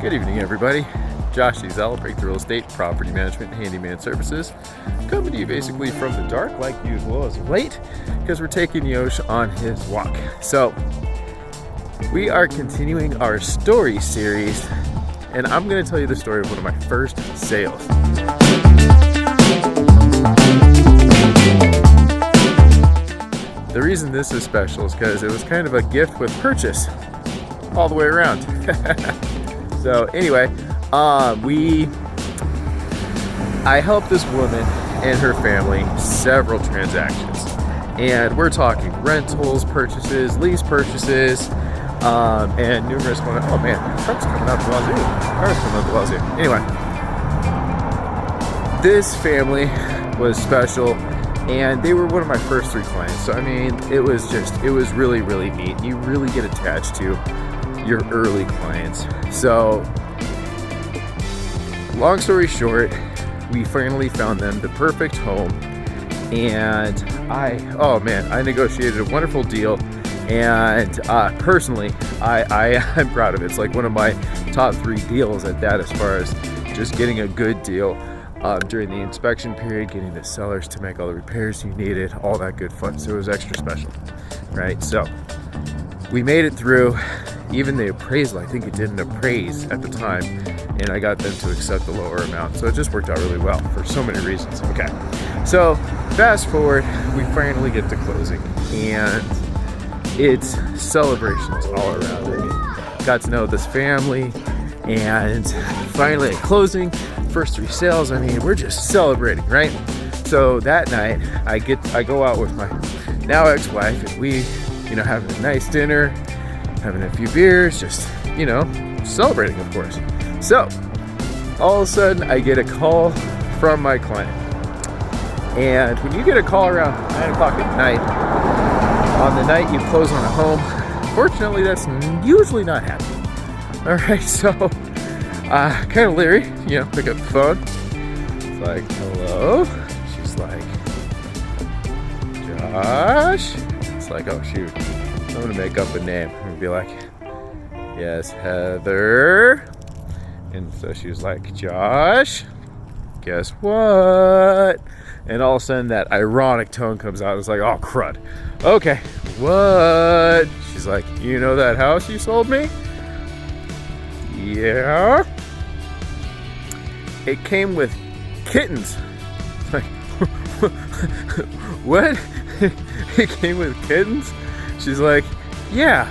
Good evening, everybody. Josh Zell, Breakthrough Real Estate, Property Management, Handyman Services. Coming to you basically from the dark, like usual, as of late, because we're taking Yosh on his walk. So, we are continuing our story series, and I'm going to tell you the story of one of my first sales. The reason this is special is because it was kind of a gift with purchase all the way around. So anyway, I helped this woman and her family several transactions, and we're talking rentals, purchases, lease purchases, and numerous ones. Oh man, truck's coming out the wazoo. Cars coming out the wazoo. Anyway, this family was special, and they were one of my first 3 clients. So I mean, it was really, really neat. You really get attached to your early clients. So long story short, we finally found them the perfect home, and I negotiated a wonderful deal, and personally I'm proud of it. It's like one of my top 3 deals at that, as far as just getting a good deal during the inspection period, getting the sellers to make all the repairs you needed, all that good fun. So it was extra special, right? So we made it through. Even the appraisal, I think it didn't appraise at the time, and I got them to accept the lower amount. So it just worked out really well for so many reasons. Okay, so fast forward, we finally get to closing, and it's celebrations all around. I mean, got to know this family, and finally at closing, first 3 sales, I mean, we're just celebrating, right? So that night, I go out with my now ex-wife, and we, having a nice dinner, having a few beers, just, celebrating, of course. So, all of a sudden, I get a call from my client. And when you get a call around 9 o'clock at night, on the night you close on a home, fortunately, that's usually not happening. All right, so, kind of leery, pick up the phone. It's like, hello? She's like, Josh? It's like, oh, shoot. I'm gonna make up a name and be like, yes, Heather. And so she was like, Josh, guess what? And all of a sudden that ironic tone comes out. It's like, oh crud. Okay, what? She's like, you know that house you sold me? Yeah. It came with kittens. Like, what? It came with kittens? She's like, yeah,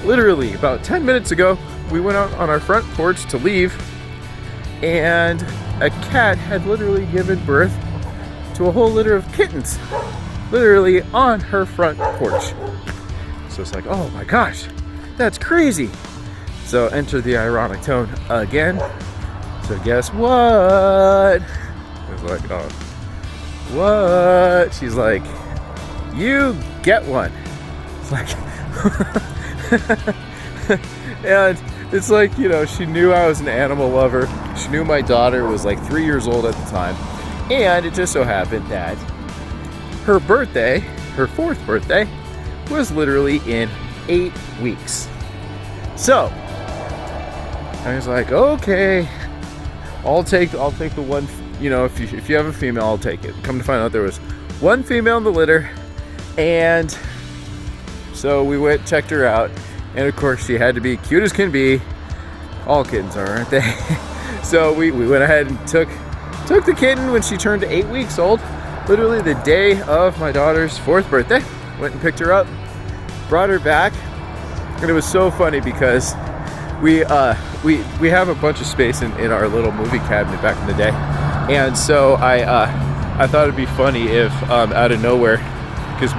literally about 10 minutes ago, we went out on our front porch to leave, and a cat had literally given birth to a whole litter of kittens, literally on her front porch. So it's like, oh my gosh, that's crazy. So enter the ironic tone again. So guess what? I was like, oh, what? She's like, you get one. Like, and it's like, she knew I was an animal lover. She knew my daughter was like 3 years old at the time, and it just so happened that her birthday, her 4th birthday, was literally in 8 weeks. So I was like, okay, I'll take the one. If you have a female, I'll take it. Come to find out, there was one female in the litter, and so we went, checked her out, and of course she had to be cute as can be. All kittens are, aren't they? So we went ahead and took the kitten when she turned 8 weeks old, literally the day of my daughter's 4th birthday. Went and picked her up, brought her back, and it was so funny because we have a bunch of space in our little movie cabinet back in the day, and so I thought it'd be funny if out of nowhere, because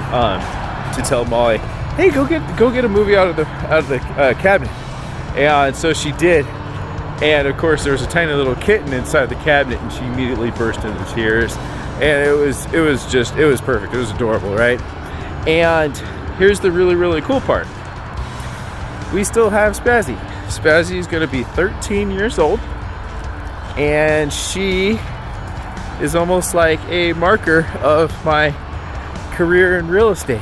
to tell Molly, hey, go get a movie out of the cabinet. And so she did, and of course there was a tiny little kitten inside the cabinet, and she immediately burst into tears, and it was perfect. It was adorable, right? And here's the really, really cool part. We still have Spazzy. Spazzy is going to be 13 years old, and she is almost like a marker of my career in real estate.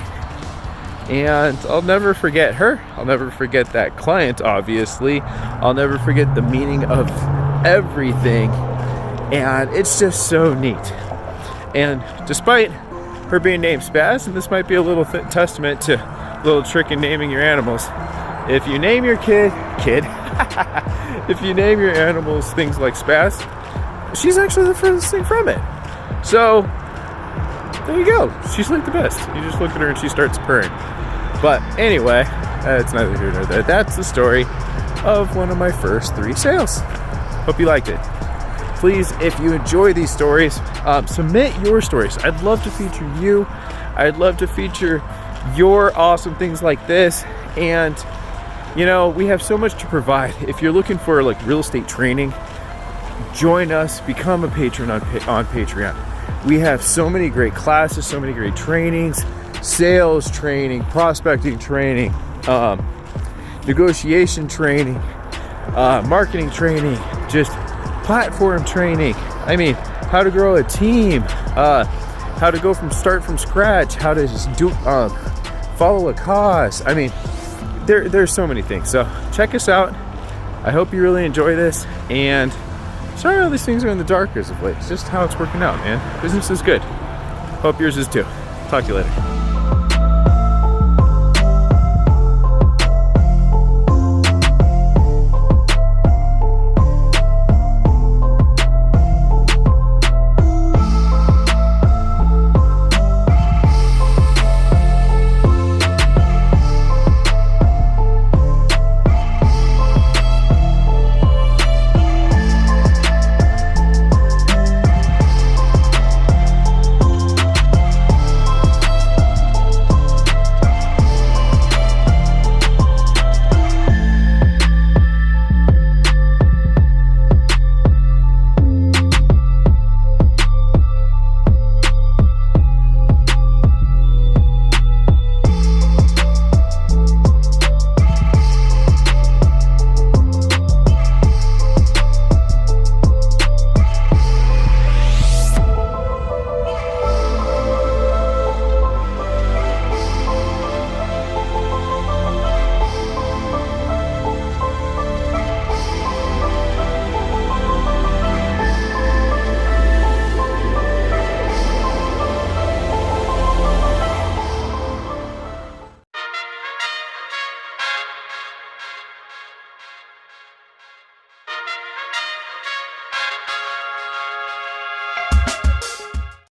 And I'll never forget her. I'll never forget that client, obviously. I'll never forget the meaning of everything. And it's just so neat. And despite her being named Spaz, and this might be a little testament to a little trick in naming your animals. If you name your kid, if you name your animals things like Spaz, she's actually the furthest thing from it. So, there you go. She's like the best. You just look at her and she starts purring. But anyway, it's neither here nor there. That's the story of one of my first 3 sales. Hope you liked it. Please, if you enjoy these stories, submit your stories. I'd love to feature you. I'd love to feature your awesome things like this. And, you know, we have so much to provide. If you're looking for like real estate training, join us, become a patron on Patreon. We have so many great classes, so many great trainings, sales training, prospecting training, negotiation training, marketing training, just platform training. I mean, how to grow a team, how to go start from scratch, how to just do follow a cause. I mean, there's so many things. So check us out. I hope you really enjoy this. And sorry all these things are in the dark as of late. It's just how it's working out, man. Business is good. Hope yours is too. Talk to you later.